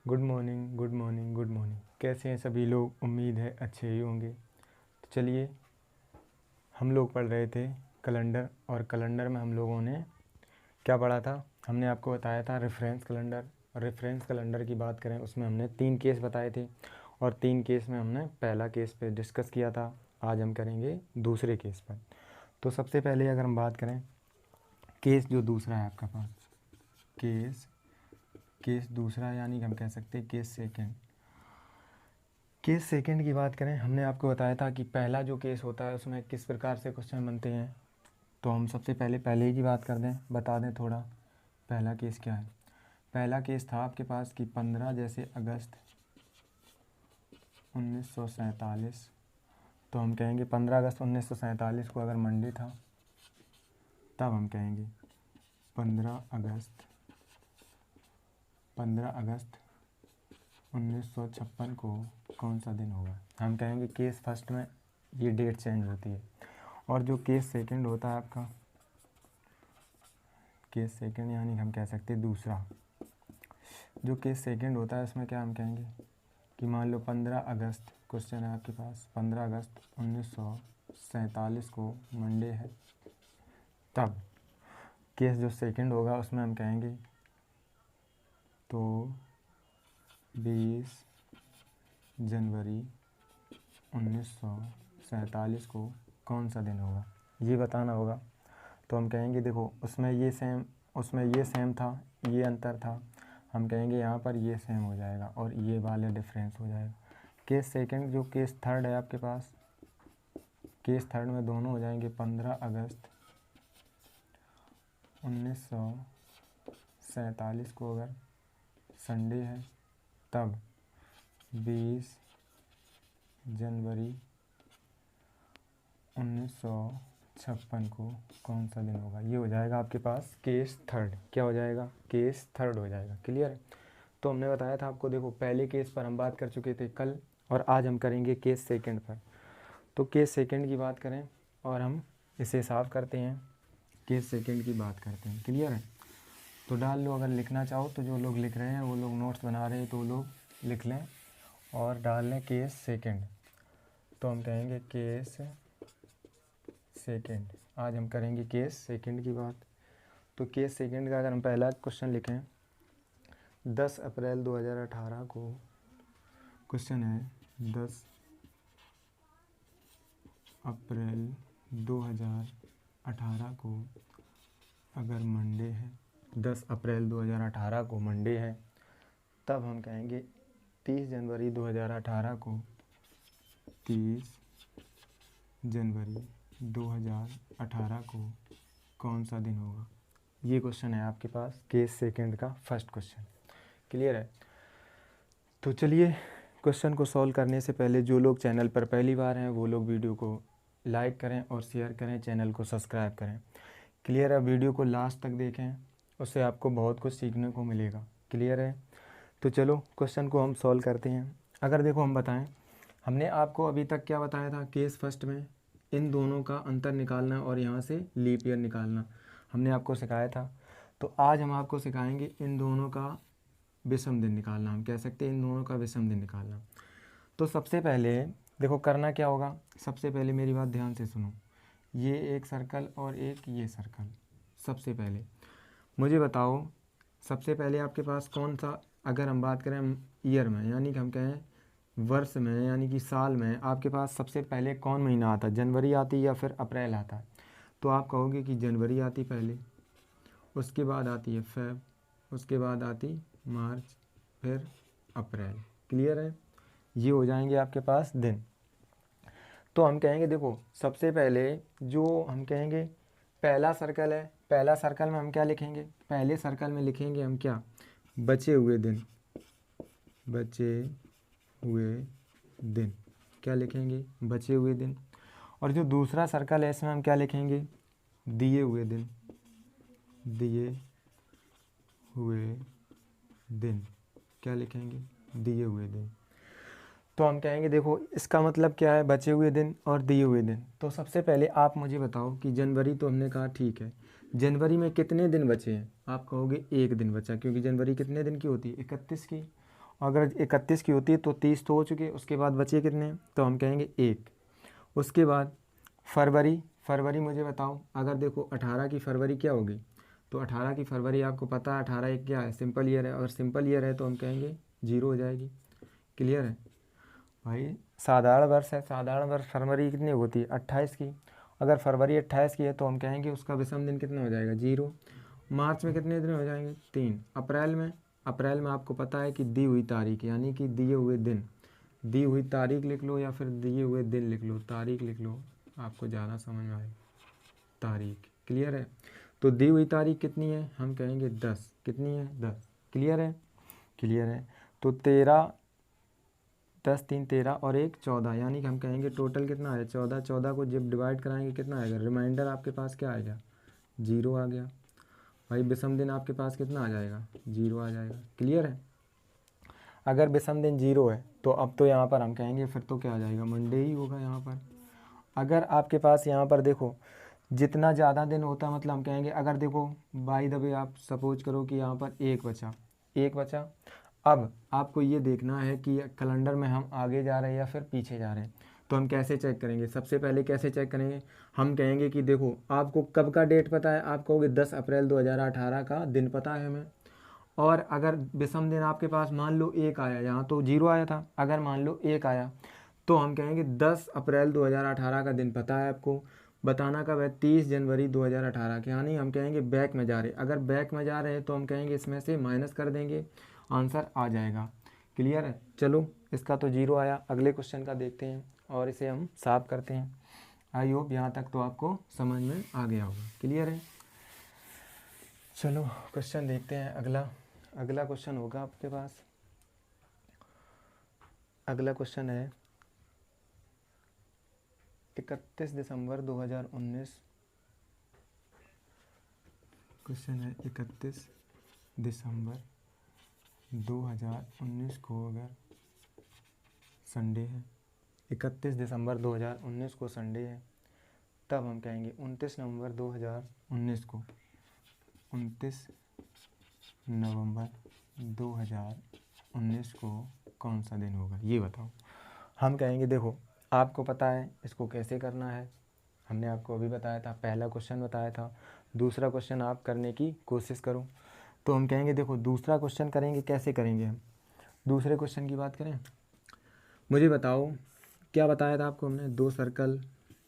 Good morning, good morning, good morning. कैसे हैं सभी लोग? उम्मीद है अच्छे ही होंगे। तो चलिए, हम लोग पढ़ रहे थे कैलेंडर, और कैलेंडर में हम लोगों ने क्या पढ़ा था? हमने आपको बताया था रेफरेंस कैलेंडर। और रेफरेंस कैलेंडर की बात करें, उसमें हमने 3 केस बताए थे, और 3 केस में हमने पहला केस पे डिस्कस किया था। आज हम करेंगे दूसरे केस पर। तो सबसे पहले अगर हम बात करें, केस जो दूसरा है आपका पास, केस दूसरा, यानी कि हम कह सकते हैं केस सेकंड। केस सेकंड की बात करें, हमने आपको बताया था कि पहला जो केस होता है उसमें किस प्रकार से क्वेश्चन बनते हैं। तो हम सबसे पहले ही की बात कर दें, बता दें थोड़ा। पहला केस क्या है? पहला केस था आपके पास कि 15 जैसे अगस्त 1947। तो हम कहेंगे 15 अगस्त 1947 को अगर मंडे था, तब हम कहेंगे 15 अगस्त 1956 को कौन सा दिन होगा। हम कहेंगे केस फर्स्ट में ये डेट चेंज होती है। और जो केस सेकंड होता है आपका, केस सेकंड यानी हम कह सकते हैं दूसरा, जो केस सेकंड होता है उसमें क्या हम कहेंगे कि मान लो 15 अगस्त, क्वेश्चन है आपके पास 15 अगस्त 1947 को मंडे है, तब केस जो सेकंड होगा उसमें हम कहेंगे तो 20 जनवरी 1947 को कौन सा दिन होगा, ये बताना होगा। तो हम कहेंगे देखो, उसमें ये सेम था, ये अंतर था। हम कहेंगे यहाँ पर ये सेम हो जाएगा और ये वाले डिफरेंस हो जाएगा। केस सेकंड, जो केस थर्ड है आपके पास, केस थर्ड में दोनों हो जाएंगे 15 अगस्त 1947 को अगर संडे है, तब 20 जनवरी 1956 को कौन सा दिन होगा। ये हो जाएगा आपके पास केस थर्ड। क्या हो जाएगा? केस थर्ड हो जाएगा। क्लियर है? तो हमने बताया था आपको, देखो पहले केस पर हम बात कर चुके थे कल, और आज हम करेंगे केस सेकंड पर। तो केस सेकंड की बात करें और हम इसे साफ करते हैं, केस सेकंड की बात करते हैं। क्लियर है? तो डाल लो, अगर लिखना चाहो तो। जो लोग लिख रहे हैं, वो लोग नोट्स बना रहे हैं, तो वो लोग लिख लें और डाल लें केस सेकंड। तो हम कहेंगे केस सेकंड। आज हम करेंगे केस सेकंड की बात। तो केस सेकंड का अगर हम पहला क्वेश्चन लिखें, 10 अप्रैल 2018 को, क्वेश्चन है 10 अप्रैल 2018 को अगर मंडे है, 10 अप्रैल 2018 को मंडे है, तब हम कहेंगे 30 जनवरी 2018 को, 30 जनवरी 2018 को कौन सा दिन होगा। ये क्वेश्चन है आपके पास केस सेकंड का फर्स्ट क्वेश्चन। क्लियर है? तो चलिए, क्वेश्चन को सॉल्व करने से पहले जो लोग चैनल पर पहली बार हैं, वो लोग वीडियो को लाइक करें और शेयर करें, चैनल को सब्सक्राइब करें। क्लियर है? वीडियो को लास्ट तक देखें, उससे आपको बहुत कुछ सीखने को मिलेगा। क्लियर है? तो चलो क्वेश्चन को हम सॉल्व करते हैं। अगर देखो, हम बताएं, हमने आपको अभी तक क्या बताया था? केस फर्स्ट में इन दोनों का अंतर निकालना और यहाँ से लीप ईयर निकालना हमने आपको सिखाया था। तो आज हम आपको सिखाएंगे इन दोनों का विषम दिन निकालना। हम कह सकते हैं इन दोनों का विषम दिन निकालना। तो सबसे पहले देखो, करना क्या होगा। सबसे पहले मेरी बात ध्यान से सुनो, ये एक सर्कल और एक ये सर्कल। सबसे पहले मुझे बताओ, सबसे पहले आपके पास कौन सा, अगर हम बात करें ईयर में, यानी कि हम कहें वर्ष में, यानी कि साल में, आपके पास सबसे पहले कौन महीना आता है? जनवरी आती या फिर अप्रैल आता है? तो आप कहोगे कि जनवरी आती पहले, उसके बाद आती है फेब, उसके बाद आती मार्च, फिर अप्रैल। क्लियर है? ये हो जाएंगे आपके पास दिन। तो हम कहेंगे देखो, सबसे पहले जो हम कहेंगे पहला सर्कल है, पहला सर्कल में हम क्या लिखेंगे? पहले सर्कल में लिखेंगे हम क्या? बचे हुए दिन। बचे हुए दिन क्या लिखेंगे? बचे हुए दिन। और जो दूसरा सर्कल है, इसमें हम क्या लिखेंगे? दिए हुए दिन। दिए हुए दिन क्या लिखेंगे? दिए हुए दिन। तो हम कहेंगे देखो, इसका मतलब क्या है? बचे हुए दिन और दिए हुए दिन। तो सबसे पहले आप मुझे बताओ कि जनवरी तो हमने कहा ठीक है, जनवरी में कितने दिन बचे हैं? आप कहोगे एक दिन बचा, क्योंकि जनवरी कितने दिन की होती है? 31 की। अगर 31 की होती है तो 30 तो हो चुके, उसके बाद बचे कितने, तो हम कहेंगे 1। उसके बाद फरवरी, फरवरी मुझे बताओ, अगर देखो 18 की फरवरी क्या होगी, तो 18 की फरवरी आपको पता है 18 एक क्या है, सिंपल ईयर है। अगर सिंपल ईयर है तो हम कहेंगे 0 हो जाएगी। क्लियर है भाई, साधारण वर्ष है, साधारण वर्ष फरवरी कितनी होती है 28 की। अगर फरवरी 28 की है तो हम कहेंगे उसका विषम दिन कितना हो जाएगा 0। मार्च में कितने दिन हो जाएंगे 3। अप्रैल में, अप्रैल में आपको पता है कि दी हुई तारीख यानी कि दिए हुए दिन, दी हुई तारीख लिख लो या फिर दिए हुए दिन लिख लो, तारीख लिख लो, आपको ज़्यादा समझ में आएगा तारीख। क्लियर है, तो दी हुई तारीख कितनी है, हम कहेंगे 10। कितनी है 10। क्लियर है, क्लियर है। तो 13, 10 3 13 और 1 14, यानी कि हम कहेंगे टोटल कितना है 14। 14 को जब डिवाइड कराएंगे कितना आएगा, रिमाइंडर आपके पास क्या आएगा 0 आ गया। भाई विषम दिन आपके पास कितना आ जाएगा 0 आ जाएगा। क्लियर है, अगर विषम दिन 0 है तो अब तो यहाँ पर हम कहेंगे फिर तो क्या आ जाएगा, मंडे ही होगा यहाँ पर। अगर आपके पास यहाँ पर देखो जितना ज़्यादा दिन होता मतलब हम कहेंगे, अगर देखो बाय द वे आप सपोज करो कि यहाँ पर 1 बचा, 1 बचा। अब आपको ये देखना है कि कैलेंडर में हम आगे जा रहे हैं या फिर पीछे जा रहे हैं। तो हम कैसे चेक करेंगे, सबसे पहले कैसे चेक करेंगे, हम कहेंगे कि देखो आपको कब का डेट पता है, आप कहोगे 10 अप्रैल 2018 का दिन पता है हमें। और अगर विषम दिन आपके पास मान लो 1 आया, यहाँ तो 0 आया था, अगर मान लो 1 आया तो हम कहेंगे 10 अप्रैल 2018 का दिन पता है आपको। बताना कब है, 30 जनवरी 2018 के, यानी हम कहेंगे बैक में जा रहे। अगर बैक में जा रहे हैं तो हम कहेंगे इसमें से माइनस कर देंगे, आंसर आ जाएगा। क्लियर है, चलो इसका तो 0 आया। अगले क्वेश्चन का देखते हैं और इसे हम साफ करते हैं। आई होप यहाँ तक तो आपको समझ में आ गया होगा। क्लियर है, चलो क्वेश्चन देखते हैं अगला। अगला क्वेश्चन होगा आपके पास, अगला क्वेश्चन है 31 दिसंबर 2019। क्वेश्चन है 31 दिसंबर 2019 को अगर संडे है, 31 दिसंबर 2019 को संडे है, तब हम कहेंगे 29 नवंबर 2019 को, 29 नवंबर 2019 को कौन सा दिन होगा ये बताओ। हम कहेंगे देखो आपको पता है इसको कैसे करना है, हमने आपको अभी बताया था, पहला क्वेश्चन बताया था। दूसरा क्वेश्चन आप करने की कोशिश करो। तो हम कहेंगे देखो दूसरा क्वेश्चन करेंगे, कैसे करेंगे हम, दूसरे क्वेश्चन की बात करें। मुझे बताओ क्या बताया था आपको हमने, 2 सर्कल,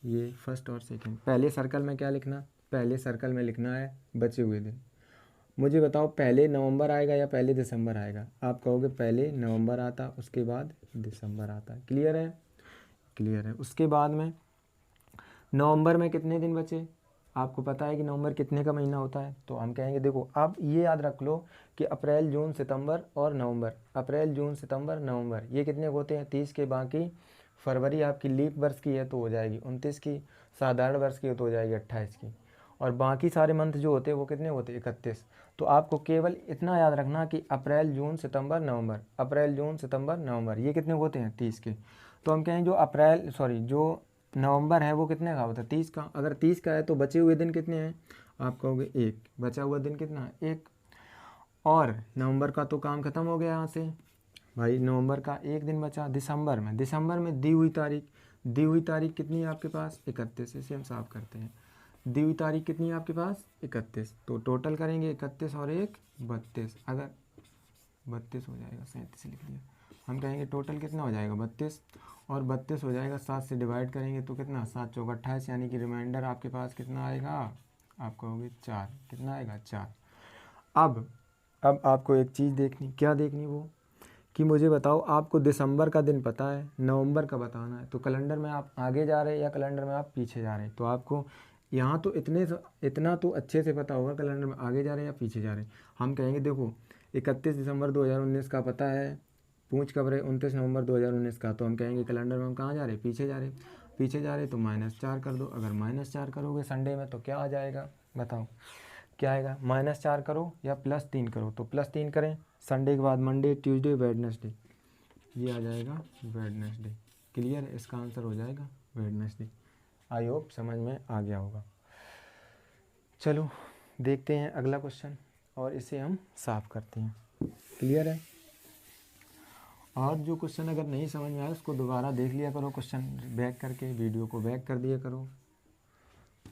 ये फर्स्ट और सेकंड। पहले सर्कल में क्या लिखना, पहले सर्कल में लिखना है बचे हुए दिन। मुझे बताओ पहले नवंबर आएगा या पहले दिसंबर आएगा, आप कहोगे पहले नवंबर आता उसके बाद दिसंबर आता। क्लियर है, क्लियर है। उसके बाद में नवंबर में कितने दिन बचे, आपको पता है कि नवंबर कितने का महीना होता है। तो हम कहेंगे देखो आप ये याद रख लो कि अप्रैल जून सितंबर और नवंबर, अप्रैल जून सितंबर नवंबर ये कितने होते हैं 30 के। बाकी फरवरी आपकी लीप वर्ष की है तो हो जाएगी 29 की, साधारण वर्ष की है तो हो जाएगी 28 की, और बाकी सारे मंथ जो होते हैं वो कितने होते हैं 31। तो आपको केवल इतना याद रखना कि अप्रैल जून सितंबर नवंबर, अप्रैल जून सितंबर नवंबर ये कितने होते हैं 30 के। तो हम कहें जो अप्रैल जो नवंबर है वो कितने का होता है 30 का। अगर 30 का है तो बचे हुए दिन कितने हैं, आप कहोगे 1, बचा हुआ दिन कितना है 1। और नवंबर का तो काम खत्म हो गया यहाँ से भाई, नवंबर का 1 दिन बचा। दिसंबर में, दिसंबर में दी हुई तारीख, दी हुई तारीख कितनी है आपके पास 31, इसे हम साफ करते हैं। दी हुई तारीख कितनी है आपके पास 31, तो टोटल करेंगे 31 और 1 32, अगर 32 हो जाएगा, 37 लिख दिया। हम कहेंगे टोटल कितना हो जाएगा 32, और 32 हो जाएगा 7 से डिवाइड करेंगे तो कितना 7 चौक 28, यानी कि रिमाइंडर आपके पास कितना आएगा, आप कहोगे 4। कितना आएगा 4। अब आपको एक चीज़ देखनी, क्या देखनी वो कि मुझे बताओ आपको दिसंबर का दिन पता है, नवंबर का बताना है। तो कैलेंडर में आप आगे जा रहे हैं या कैलेंडर में आप पीछे जा रहे हैं, तो आपको यहाँ तो इतना तो अच्छे से पता होगा कैलेंडर में आगे जा रहे हैं या पीछे जा रहे हैं। हम कहेंगे देखो 31 दिसंबर 2019 का पता है, पूछ कब रहे 29 नवंबर 2019 का, तो हम कहेंगे कैलेंडर में हम कहाँ जा रहे हैं पीछे जा रहे हैं। पीछे जा रहे तो -4 कर दो। अगर -4 करोगे संडे में तो क्या आ जाएगा बताओ, क्या आएगा, -4 करो या +3 करो। तो +3 करें, संडे के बाद मंडे ट्यूसडे वेडनेसडे, ये आ जाएगा वेडनेसडे। क्लियर है, इसका आंसर हो जाएगा वेडनेसडे। आई होप समझ में आ गया होगा। चलो देखते हैं अगला क्वेश्चन और इसे हम साफ करते हैं। क्लियर है, और जो क्वेश्चन अगर नहीं समझ में आए उसको दोबारा देख लिया करो, क्वेश्चन बैक करके वीडियो को बैक कर दिया करो।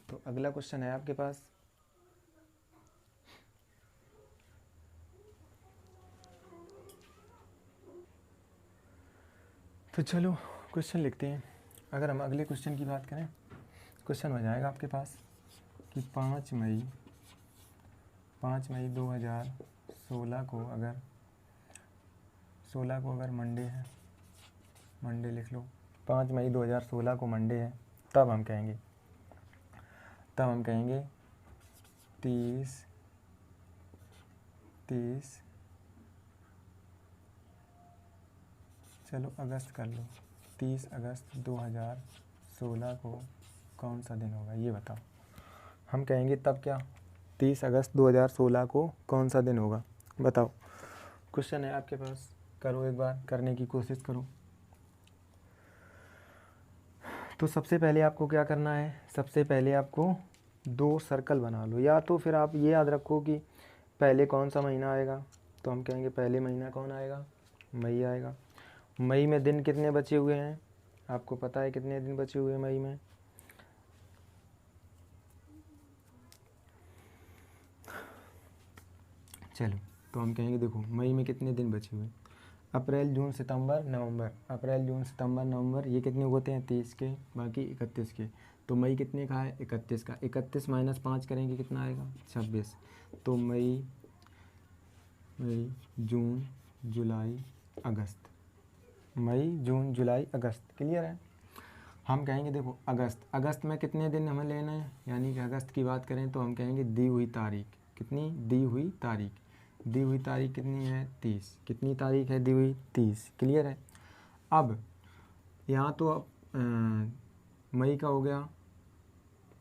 तो अगला क्वेश्चन है आपके पास, तो चलो क्वेश्चन लिखते हैं। अगर हम अगले क्वेश्चन की बात करें, क्वेश्चन हो जाएगा आपके पास कि 5 मई 2016 को अगर 16 को अगर मंडे है, मंडे लिख लो, 5 मई 2016 को मंडे है, तब हम कहेंगे 30 चलो अगस्त कर लो, 30 अगस्त 2016 को कौन सा दिन होगा ये बताओ। हम कहेंगे तब क्या, 30 अगस्त 2016 को कौन सा दिन होगा बताओ। क्वेश्चन है आपके पास, करो एक बार, करने की कोशिश करो। तो सबसे पहले आपको क्या करना है, सबसे पहले आपको 2 सर्कल बना लो, या तो फिर आप ये याद रखो कि पहले कौन सा महीना आएगा। तो हम कहेंगे पहले महीना कौन आएगा, मई आएगा। मई में दिन कितने बचे हुए हैं, आपको पता है कितने दिन बचे हुए हैं मई में। चलो तो हम कहेंगे देखो मई में कितने दिन बचे हुए हैं, अप्रैल जून सितंबर नवंबर, अप्रैल जून सितंबर नवंबर ये कितने होते हैं 30 के, बाकी 31 के। तो मई कितने का है 31 का, 31 माइनस 5 करेंगे कितना आएगा 26। तो मई जून जुलाई अगस्त, मई जून जुलाई अगस्त, क्लियर है। हम कहेंगे देखो अगस्त में कितने दिन हमें लेने हैं, यानी कि अगस्त की बात करें तो हम कहेंगे दी हुई तारीख, कितनी दी हुई तारीख, दी हुई तारीख कितनी है 30, कितनी तारीख है दी हुई 30, क्लियर है। अब यहाँ तो मई का हो गया,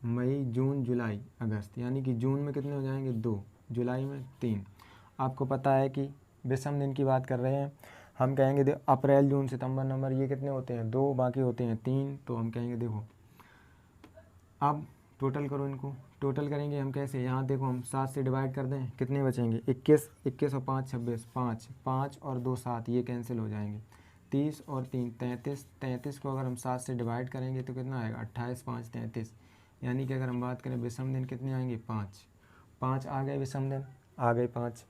मई जून जुलाई अगस्त, यानी कि जून में कितने हो जाएंगे 2, जुलाई में 3। आपको पता है कि विषम दिन की बात कर रहे हैं, हम कहेंगे देखो अप्रैल जून सितंबर नवंबर ये कितने होते हैं 2, बाकी होते हैं 3। तो हम कहेंगे देखो अब टोटल करो इनको, टोटल करेंगे हम कैसे, यहाँ देखो हम 7 से डिवाइड कर दें, कितने बचेंगे 21, 21 और 5 26, 5 और 2 7, ये कैंसिल हो जाएंगे, 30 और 3 33, 33 को अगर हम 7 से डिवाइड करेंगे तो कितना आएगा 28, 5 33, यानी कि अगर हम बात करें विषम दिन कितने आएंगे 5 आ गए, विषम दिन आ गए 5।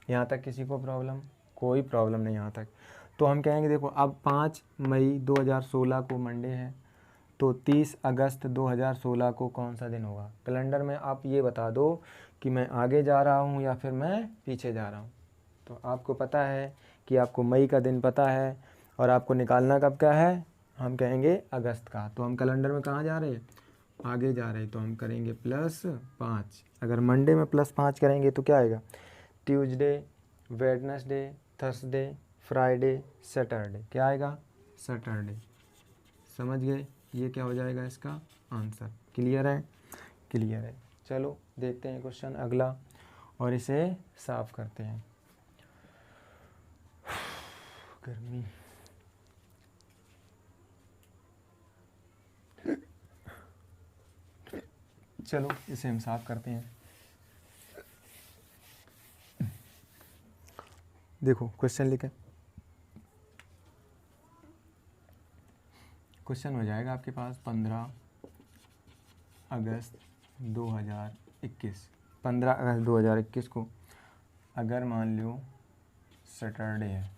यहाँ तक किसी को प्रॉब्लम, कोई प्रॉब्लम नहीं यहाँ तक। तो हम कहेंगे देखो अब 5 मई 2016 को मंडे है, तो 30 अगस्त 2016 को कौन सा दिन होगा। कैलेंडर में आप ये बता दो कि मैं आगे जा रहा हूँ या फिर मैं पीछे जा रहा हूँ। तो आपको पता है कि आपको मई का दिन पता है और आपको निकालना कब का है, हम कहेंगे अगस्त का। तो हम कैलेंडर में कहाँ जा रहे हैं, आगे जा रहे हैं, तो हम करेंगे +5। अगर मंडे में +5 करेंगे तो क्या आएगा, Tuesday, Wednesday, Thursday, Friday, Saturday, क्या आएगा सैटरडे। समझ गए, ये क्या हो जाएगा इसका आंसर। क्लियर है, क्लियर है। चलो देखते हैं क्वेश्चन अगला और इसे साफ करते हैं। गर्मी, चलो इसे हम साफ करते हैं। देखो क्वेश्चन लिखे, क्वेश्चन हो जाएगा आपके पास 15 अगस्त 2021, 15 अगस्त 2021 को अगर मान लो सैटरडे है,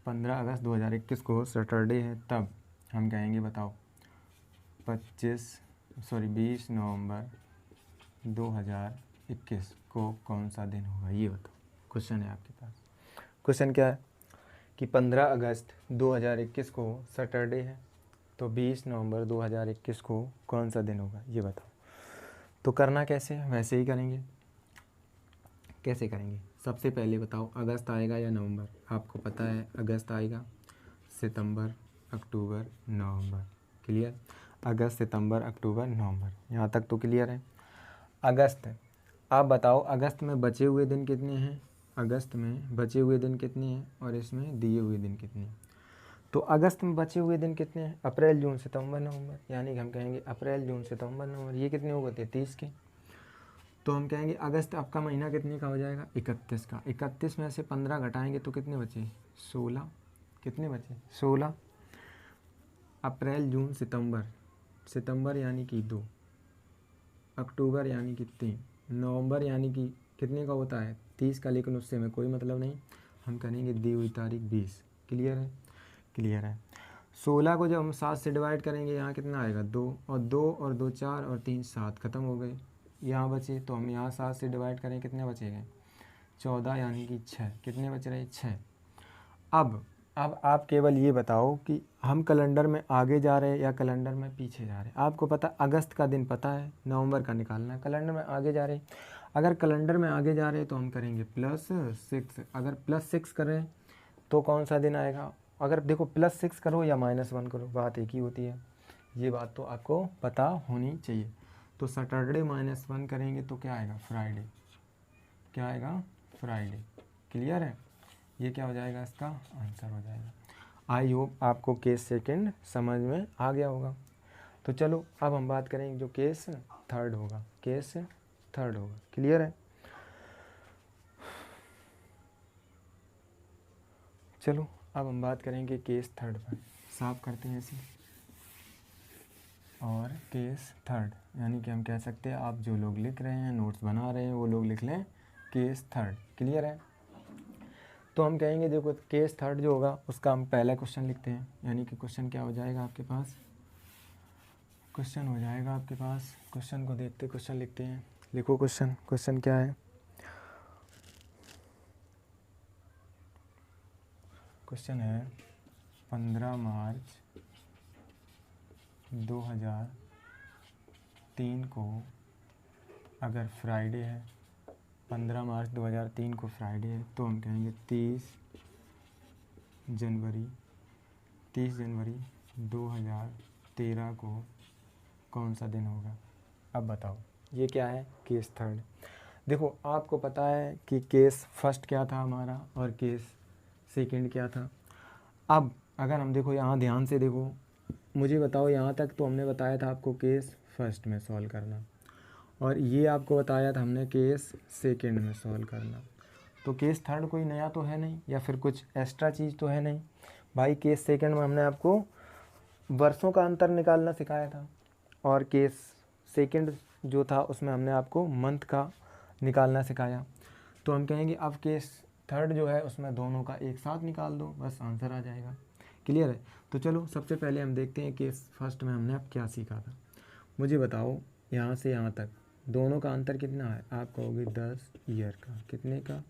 15 अगस्त 2021 को सैटरडे है, तब हम कहेंगे बताओ 20 नवंबर 2021 को कौन सा दिन होगा ये बताओ। क्वेश्चन है आपके पास, क्वेश्चन क्या है कि 15 अगस्त 2021 को सैटरडे है, तो 20 नवंबर 2021 को कौन सा दिन होगा ये बताओ। तो करना कैसे है, वैसे ही करेंगे। कैसे करेंगे, सबसे पहले बताओ अगस्त आएगा या नवंबर। आपको पता है अगस्त आएगा, सितंबर, अक्टूबर, नवंबर, क्लियर। अगस्त, सितंबर, अक्टूबर, नवंबर, यहाँ तक तो क्लियर है। अगस्त, आप बताओ अगस्त में बचे हुए दिन कितने हैं, अगस्त में बचे हुए दिन कितने हैं और इसमें दिए हुए दिन कितने हैं। तो अगस्त में बचे हुए दिन कितने हैं, अप्रैल जून सितंबर नवंबर, यानी कि हम कहेंगे अप्रैल जून सितंबर नवंबर, ये कितने हो गए 30 के। तो हम कहेंगे अगस्त आपका महीना कितने का हो जाएगा 31 का। 31 में से 15 घटाएंगे तो कितने बचे 16, कितने बचे 16। अप्रैल जून सितंबर, सितंबर यानी कि 2, अक्टूबर यानी कि 3, नवंबर यानी कि कितने का होता है 30 का, लेकिन उससे हमें कोई मतलब नहीं, हम करेंगे दी हुई तारीख 20। क्लियर है, क्लियर है। 16 को जब हम 7 से डिवाइड करेंगे यहाँ कितना आएगा 2, और 2 और 2 4 और 3 7, ख़त्म हो गए। यहाँ बचे तो हम यहाँ 7 से डिवाइड करें कितने बचेंगे 14 यानी कि 6, कितने बच रहे 6। अब आप केवल ये बताओ कि हम कैलेंडर में आगे जा रहे हैं या कैलेंडर में पीछे जा रहे हैं। आपको पता अगस्त का दिन पता है, नवंबर का निकालना है, कैलेंडर में आगे जा रहे हैं। अगर कैलेंडर में आगे जा रहे हैं तो हम करेंगे +6। अगर +6 करें तो कौन सा दिन आएगा, अगर देखो +6 करो या -1 करो बात एक ही होती है, ये बात तो आपको पता होनी चाहिए। तो सैटरडे -1 करेंगे तो क्या आएगा फ्राइडे, क्या आएगा फ्राइडे। क्लियर है, ये क्या हो जाएगा इसका आंसर हो जाएगा। आई होप आपको केस सेकंड समझ में आ गया होगा। तो चलो अब हम बात करेंगे जो केस थर्ड होगा, केस थर्ड होगा। क्लियर है, चलो अब हम बात करेंगे केस थर्ड पर। साफ करते हैं इसे, और केस थर्ड यानी कि हम कह सकते हैं आप जो लोग लिख रहे हैं नोट्स बना रहे हैं वो लोग लिख लें केस थर्ड। क्लियर है, तो हम कहेंगे देखो केस थर्ड जो होगा उसका हम पहला क्वेश्चन लिखते हैं, यानी कि क्वेश्चन क्या हो जाएगा आपके पास, क्वेश्चन हो जाएगा आपके पास, क्वेश्चन को देखते क्वेश्चन लिखते हैं। लिखो क्वेश्चन, क्वेश्चन क्या है, क्वेश्चन है 15 मार्च 2003 को अगर फ्राइडे है, 15 मार्च 2003 को फ्राइडे है तो हम कहेंगे 30 जनवरी 2013 को कौन सा दिन होगा। अब बताओ ये क्या है केस थर्ड। देखो आपको पता है कि केस फर्स्ट क्या था हमारा और केस सेकंड क्या था। अब अगर हम देखो यहाँ ध्यान से देखो, मुझे बताओ यहाँ तक तो हमने बताया था आपको केस फर्स्ट में सॉल्व करना, और ये आपको बताया था हमने केस सेकंड में सॉल्व करना। तो केस थर्ड कोई नया तो है नहीं या फिर कुछ एक्स्ट्रा चीज़ तो है नहीं भाई। केस सेकंड में हमने आपको वर्षों का अंतर निकालना सिखाया था, और केस सेकंड जो था उसमें हमने आपको मंथ का निकालना सिखाया। तो हम कहेंगे अब केस थर्ड जो है उसमें दोनों का एक साथ निकाल दो, बस आंसर आ जाएगा। क्लियर है, तो चलो सबसे पहले हम देखते हैं केस फर्स्ट में हमने अब क्या सीखा था। मुझे बताओ यहाँ से यहाँ तक दोनों का अंतर कितना है, आप कहोगे 10 ईयर का। कितने का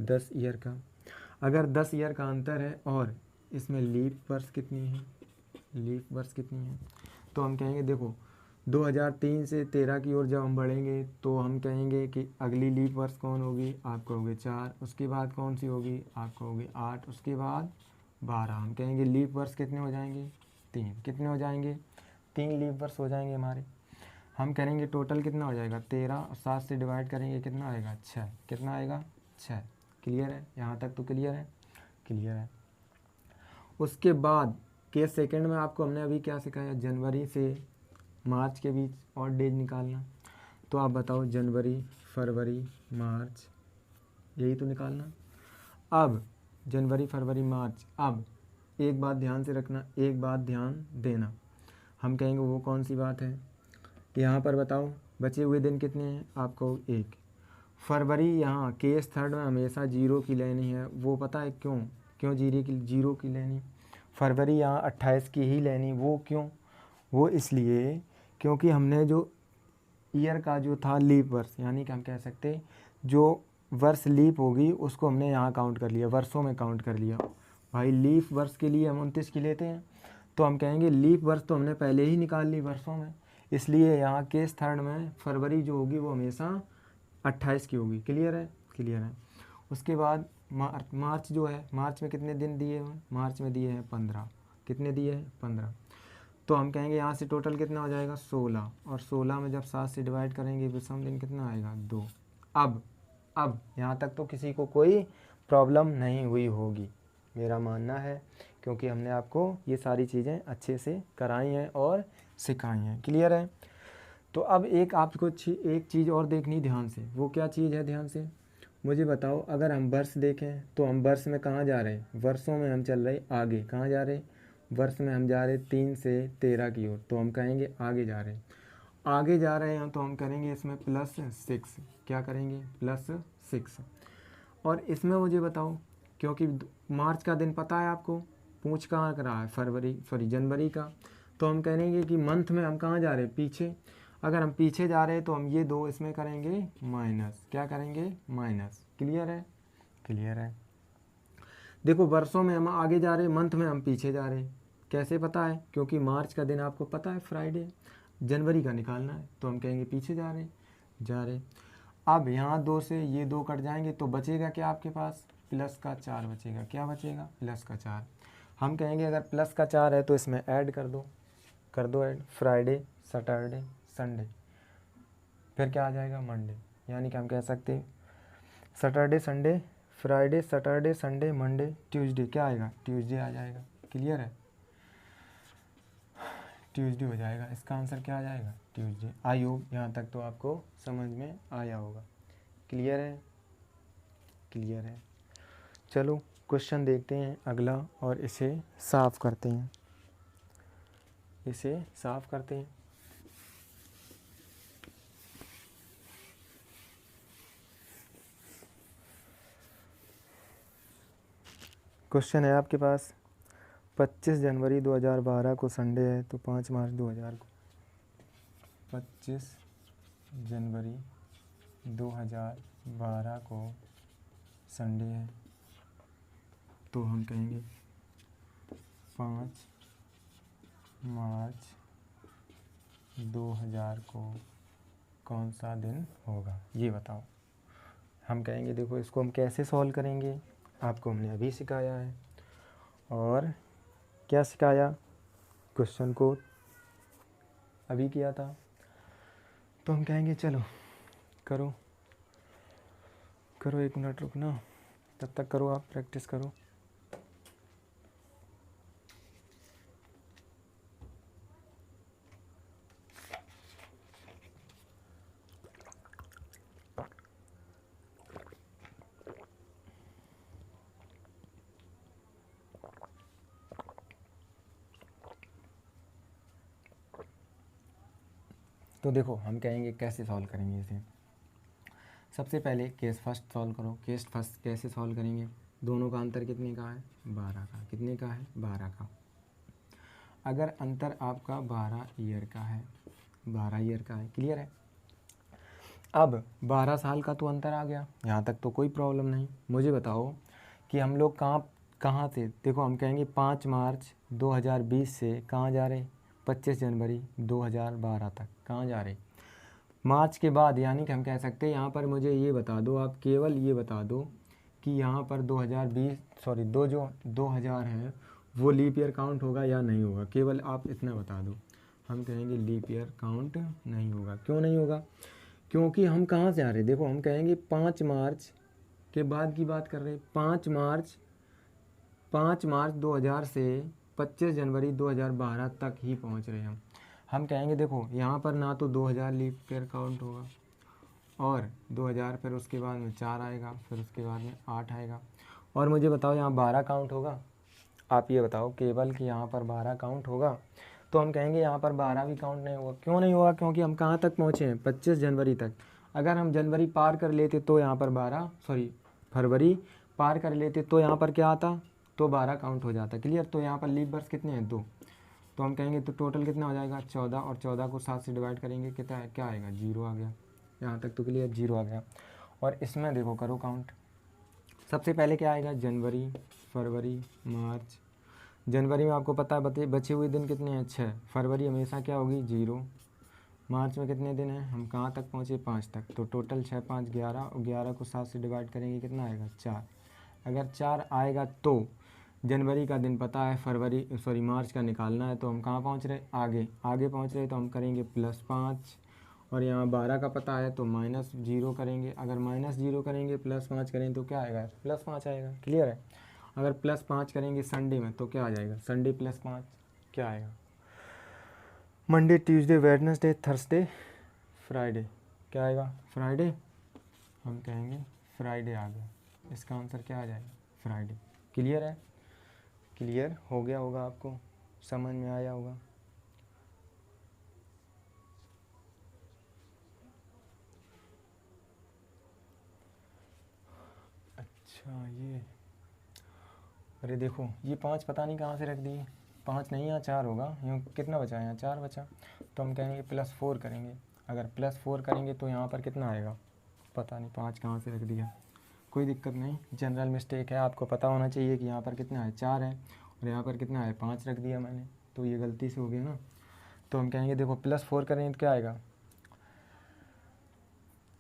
10 ईयर का। अगर 10 ईयर का अंतर है और इसमें लीप वर्ष कितनी है, लीप वर्ष कितनी है, तो हम कहेंगे देखो 2003 से 13 की ओर जब हम बढ़ेंगे तो हम कहेंगे कि अगली लीप वर्ष कौन होगी, आप कहोगे 4, उसके बाद कौन सी होगी, आप कहोगे 8, उसके बाद 12। हम कहेंगे लीप वर्ष कितने हो जाएंगे 3, कितने हो जाएंगे 3 लीप वर्ष हो जाएंगे हमारे। हम करेंगे टोटल कितना हो जाएगा 13, और 7 से डिवाइड करेंगे कितना आएगा 6, कितना आएगा 6। क्लियर है, यहाँ तक तो क्लियर है, क्लियर है। उसके बाद केस सेकंड में आपको हमने अभी क्या सिखाया, जनवरी से मार्च के बीच और डेज निकालना। तो आप बताओ जनवरी फरवरी मार्च, यही तो निकालना। अब जनवरी फरवरी मार्च, अब एक बात ध्यान से रखना, एक बात ध्यान देना, हम कहेंगे वो कौन सी बात है। यहाँ पर बताओ बचे हुए दिन कितने हैं, आपको 1। फरवरी यहाँ केस थर्ड में हमेशा 0 की लेनी है, वो पता है क्यों, क्यों 0 की लेनी, फरवरी यहाँ 28 की ही लेनी, वो क्यों, वो इसलिए क्योंकि हमने जो ईयर का जो था लीप वर्ष, यानी कि हम कह सकते जो वर्ष लीप होगी उसको हमने यहाँ काउंट कर लिया, वर्षों में काउंट कर लिया। भाई लीप वर्ष के लिए हम 29 की लेते हैं, तो हम कहेंगे लीप वर्ष तो हमने पहले ही निकाल ली वर्षों में, इसलिए यहाँ केस थर्ड में फरवरी जो होगी वो हमेशा 28 की होगी। क्लियर है, क्लियर है। उसके बाद मार्च जो है, मार्च में कितने दिन दिए हैं, मार्च में दिए हैं 15, कितने दिए हैं 15। तो हम कहेंगे यहाँ से टोटल कितना हो जाएगा 16, और 16 में जब 7 से डिवाइड करेंगे विषम दिन कितना आएगा 2। अब यहाँ तक तो किसी को कोई प्रॉब्लम नहीं हुई होगी, मेरा मानना है, क्योंकि हमने आपको ये सारी चीज़ें अच्छे से कराई हैं और सिखाई हैं। क्लियर है, तो अब एक आपको एक चीज़ और देखनी ध्यान से, वो क्या चीज़ है ध्यान से, मुझे बताओ अगर हम वर्ष देखें तो हम वर्ष में कहाँ जा रहे हैं, वर्षों में हम चल रहे आगे, कहाँ जा रहे, वर्ष में हम जा रहे 3 से 13 की ओर, तो हम कहेंगे आगे जा रहे हैं। आगे जा रहे हैं तो हम करेंगे इसमें +6, क्या करेंगे +6। और इसमें मुझे बताओ, क्योंकि मार्च का दिन पता है आपको, पूछ कहाँ कर रहा है जनवरी का, तो हम कहेंगे कि मंथ में हम कहाँ जा रहे हैं, पीछे। अगर हम पीछे जा रहे हैं तो हम ये 2 इसमें करेंगे माइनस, क्या करेंगे माइनस। क्लियर है, क्लियर है। देखो वर्षों में हम आगे जा रहे हैं, मंथ में हम पीछे जा रहे हैं। कैसे पता है, क्योंकि मार्च का दिन आपको पता है फ्राइडे, जनवरी का निकालना है तो हम कहेंगे पीछे जा रहे। अब यहाँ 2 से ये 2 कट जाएंगे तो बचेगा क्या आपके पास, +4 बचेगा। क्या बचेगा, +4। हम कहेंगे अगर +4 है तो इसमें ऐड कर दो ऐड, फ्राइडे सैटरडे संडे, फिर क्या आ जाएगा मंडे। यानी कि हम कह सकते हैं Saturday Sunday, Friday Saturday Sunday Monday Tuesday, क्या आएगा ट्यूसडे आ जाएगा। क्लियर है, ट्यूसडे हो जाएगा। इसका आंसर क्या आ जाएगा, ट्यूसडे। आई होप यहाँ तक तो आपको समझ में आया होगा। क्लियर है, क्लियर है। चलो क्वेश्चन देखते हैं अगला और इसे साफ करते हैं, इसे साफ करते हैं। क्वेश्चन है आपके पास 25 जनवरी 2012 को संडे है, तो 5 मार्च 2000 को 25 जनवरी 2012 को संडे है, तो हम कहेंगे 5 मार्च 2000 को कौन सा दिन होगा, ये बताओ। हम कहेंगे देखो इसको हम कैसे सॉल्व करेंगे, आपको हमने अभी सिखाया है। और क्या सिखाया, क्वेश्चन को अभी किया था, तो हम कहेंगे चलो करो 1 मिनट रुकना, तब तक करो, आप प्रैक्टिस करो। तो देखो हम कहेंगे कैसे सॉल्व करेंगे इसे। सबसे पहले केस फर्स्ट सॉल्व करो। केस फर्स्ट कैसे सॉल्व करेंगे, दोनों का अंतर कितने का है, 12 का। कितने का है, 12 का। अगर अंतर आपका 12 ईयर का है, 12 ईयर का है, क्लियर है। अब 12 साल का तो अंतर आ गया, यहाँ तक तो कोई प्रॉब्लम नहीं। मुझे बताओ कि हम लोग कहाँ से, देखो हम कहेंगे 5 मार्च 2020 से कहाँ जा रहे, 25 जनवरी 2012 तक कहाँ जा रहे, मार्च के बाद। यानी कि हम कह सकते हैं यहाँ पर मुझे ये बता दो, आप केवल ये बता दो कि यहाँ पर 2000 है वो लीप ईयर काउंट होगा या नहीं होगा, केवल आप इतना बता दो। हम कहेंगे लीप ईयर काउंट नहीं होगा। क्यों नहीं होगा, क्योंकि हम कहाँ से आ रहे, देखो हम कहेंगे 5 मार्च के बाद की बात कर रहे हैं। 5 मार्च 2000 से 25 जनवरी 2012 तक ही पहुँच रहे हैं हम कहेंगे देखो यहाँ पर ना तो 2000 लीप ईयर काउंट होगा और 2000, फिर उसके बाद में 4 आएगा, फिर उसके बाद में 8 आएगा। और मुझे बताओ यहाँ 12 काउंट होगा, आप ये बताओ केवल कि यहाँ पर 12 काउंट होगा, तो हम कहेंगे यहाँ पर 12 भी काउंट नहीं होगा। क्यों नहीं होगा, क्योंकि हम कहाँ तक पहुँचे हैं, 25 जनवरी तक। अगर हम जनवरी पार कर लेते तो यहाँ पर फरवरी पार कर लेते तो यहाँ पर क्या आता, तो 12 काउंट हो जाता। क्लियर। तो यहाँ पर लीप वर्ष कितने हैं, 2। तो हम कहेंगे तो टोटल कितना हो जाएगा, 14, और 14 को 7 से डिवाइड करेंगे कितना है, क्या आएगा, 0 आ गया। यहाँ तक तो क्लियर, 0 आ गया। और इसमें देखो करो काउंट, सबसे पहले क्या आएगा, जनवरी, फरवरी, मार्च। जनवरी में आपको पता है बचे हुए दिन कितने हैं, 6। फरवरी हमेशा क्या होगी, 0। मार्च में कितने दिन हैं, हम कहाँ तक पहुँचे, 5 तक। तो टोटल 6, 5, 11, और 11 को 7 से डिवाइड करेंगे कितना आएगा, 4। अगर 4 आएगा तो जनवरी का दिन पता है, मार्च का निकालना है, तो हम कहाँ पहुँच रहे, आगे पहुँच रहे, तो हम करेंगे +5। और यहाँ 12 का पता है तो -0 करेंगे। अगर -0 करेंगे +5 करेंगे तो क्या आएगा, +5 आएगा। क्लियर है। अगर +5 करेंगे संडे में तो क्या आ जाएगा, संडे +5 क्या आएगा, Monday, Tuesday, Wednesday, Thursday, Friday, क्या आएगा, फ्राइडे। हम कहेंगे फ्राइडे आ गया, इसका आंसर क्या आ जाएगा? फ्राइडे। क्लियर है? क्लियर हो गया होगा, आपको समझ में आया होगा। अच्छा ये, अरे देखो ये 5 पता नहीं कहाँ से रख दिए, 5 नहीं, यहाँ 4 होगा, यूँ कितना बचा? यहाँ 4 बचा, तो हम कहेंगे +4 करेंगे। अगर +4 करेंगे तो यहाँ पर कितना आएगा? पता नहीं 5 कहाँ से रख दिया, कोई दिक्कत नहीं, जनरल मिस्टेक है। आपको पता होना चाहिए कि यहाँ पर कितना है, 4 है, और यहाँ पर कितना है, 5 रख दिया मैंने, तो ये गलती से हो गया ना। तो हम कहेंगे देखो +4 करेंगे तो क्या आएगा?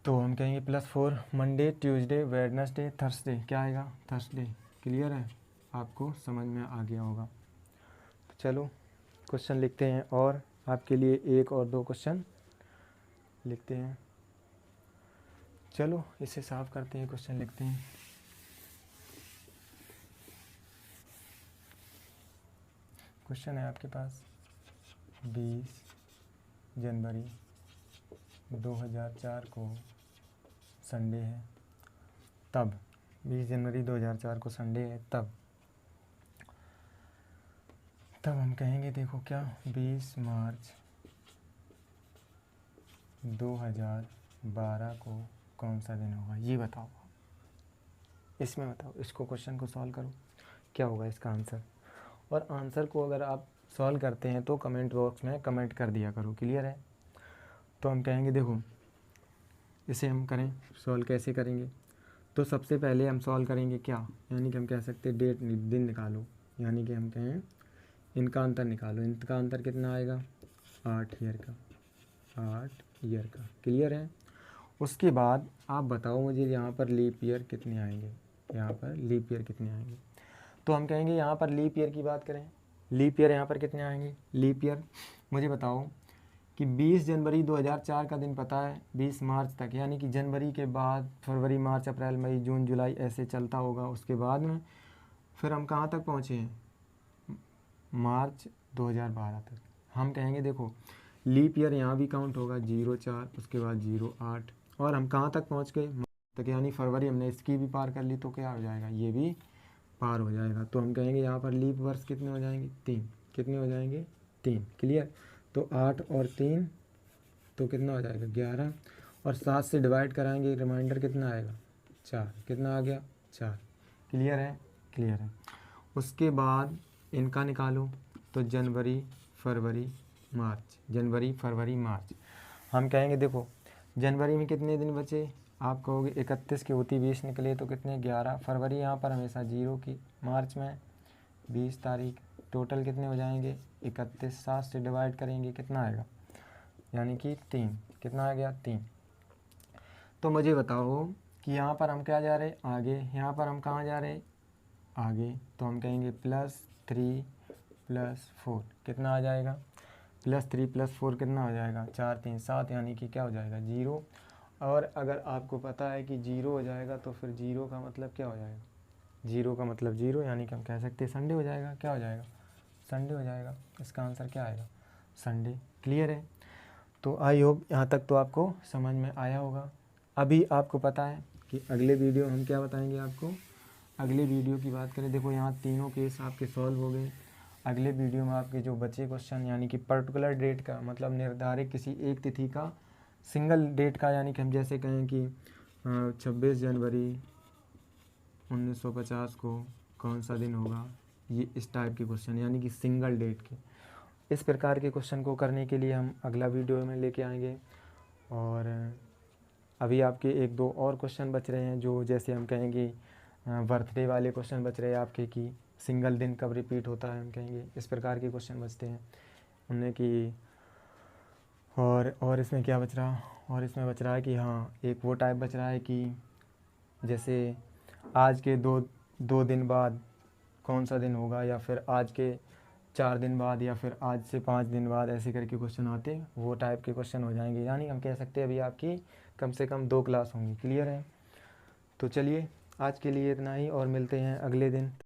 तो हम कहेंगे +4 मंडे, ट्यूसडे, वेडनेसडे, थर्सडे, क्या आएगा? थर्सडे। क्लियर है? आपको समझ में आ गया होगा। तो चलो क्वेश्चन लिखते हैं, और आपके लिए 1 और 2 क्वेश्चन लिखते हैं। चलो इसे साफ करते हैं, क्वेश्चन लिखते हैं। क्वेश्चन है आपके पास 20 जनवरी 2004 को संडे है, तब 20 जनवरी 2004 को संडे है, तब हम कहेंगे देखो क्या, 20 मार्च 2012 को कौन सा दिन होगा, ये बताओ। इसमें बताओ, इसको क्वेश्चन को सॉल्व करो, क्या होगा इसका आंसर। और आंसर को अगर आप सॉल्व करते हैं तो कमेंट बॉक्स में कमेंट कर दिया करो। क्लियर है? तो हम कहेंगे देखो, इसे हम करें सॉल्व, कैसे करेंगे? तो सबसे पहले हम सॉल्व करेंगे क्या, यानी कि हम कह सकते हैं डेट, दिन निकालो, यानी कि हम कहें इनका अंतर निकालो। इनका अंतर कितना आएगा? 8 ईयर का, 8 ईयर का। क्लियर है? उसके बाद आप बताओ मुझे यहाँ पर लीप ईयर कितने आएंगे, यहाँ पर लीप ईयर कितने आएंगे। तो हम कहेंगे यहाँ पर लीप ईयर की बात करें, लीप ईयर यहाँ पर कितने आएंगे? लीप ईयर मुझे बताओ कि 20 जनवरी 2004 का दिन पता है, 20 मार्च तक, यानी कि जनवरी के बाद फरवरी, मार्च, अप्रैल, मई, जून, जुलाई ऐसे चलता होगा। उसके बाद में फिर हम कहाँ तक पहुँचे हैं? मार्च 2012 तक। हम कहेंगे देखो लीप ईयर यहाँ भी काउंट होगा, 04, उसके बाद 08, और हम कहाँ तक पहुँच गए? तक, यानी फरवरी हमने इसकी भी पार कर ली, तो क्या हो जाएगा? ये भी पार हो जाएगा। तो हम कहेंगे यहाँ पर लीप वर्ष कितने हो जाएंगे? 3। कितने हो जाएंगे? 3। क्लियर? तो 8 और 3 तो कितना हो जाएगा? 11, और 7 से डिवाइड कराएंगे, रिमाइंडर कितना आएगा? 4। कितना आ गया? 4। क्लियर है? क्लियर है। उसके बाद इनका निकालो, तो जनवरी, फरवरी, मार्च, जनवरी, फरवरी, मार्च। हम कहेंगे देखो जनवरी में कितने दिन बचे? आप कहोगे 31 की होती 20 निकले तो कितने? 11। फरवरी यहाँ पर हमेशा 0 की, मार्च में 20 तारीख, टोटल कितने हो जाएंगे? 31। 7 से डिवाइड करेंगे, कितना आएगा? यानी कि 3। कितना आ गया? 3। तो मुझे बताओ कि यहाँ पर हम क्या जा रहे हैं? आगे। यहाँ पर हम कहाँ जा रहे हैं? आगे। तो हम कहेंगे +3 + 4 कितना आ जाएगा? +3 + 4 कितना हो जाएगा? 4 3 7, यानी कि क्या हो जाएगा? 0। और अगर आपको पता है कि 0 हो जाएगा तो फिर 0 का मतलब क्या हो जाएगा? 0 का मतलब 0, यानी कि हम कह सकते हैं संडे हो जाएगा। क्या हो जाएगा? संडे हो जाएगा। इसका आंसर क्या आएगा? संडे। क्लियर है? तो आई होप यहाँ तक तो आपको समझ में आया होगा। अभी आपको पता है कि अगले वीडियो हम क्या बताएंगे आपको। अगले वीडियो की बात करें, देखो यहाँ तीनों केस आपके सॉल्व हो गए। अगले वीडियो में आपके जो बचे क्वेश्चन, यानी कि पर्टिकुलर डेट का मतलब निर्धारित किसी एक तिथि का, सिंगल डेट का, यानी कि हम जैसे कहें कि 26 जनवरी 1950 को कौन सा दिन होगा, ये इस टाइप के क्वेश्चन, यानी कि सिंगल डेट के, इस प्रकार के क्वेश्चन को करने के लिए हम अगला वीडियो में लेके आएंगे। और अभी आपके 1-2 और क्वेश्चन बच रहे हैं, जो जैसे हम कहेंगे बर्थडे वाले क्वेश्चन बच रहे हैं आपके, कि सिंगल दिन कब रिपीट होता है, हम कहेंगे इस प्रकार के क्वेश्चन बचते हैं उनने की। और इसमें क्या बच रहा? और इसमें बच रहा है कि हाँ, एक वो टाइप बच रहा है कि जैसे आज के दो दिन बाद कौन सा दिन होगा, या फिर आज के 4 दिन बाद, या फिर आज से 5 दिन बाद, ऐसे करके क्वेश्चन आते हैं, वो टाइप के क्वेश्चन हो जाएंगे। यानी हम कह सकते हैं अभी आपकी कम से कम 2 क्लास होंगी। क्लियर है? तो चलिए आज के लिए इतना ही, और मिलते हैं अगले दिन।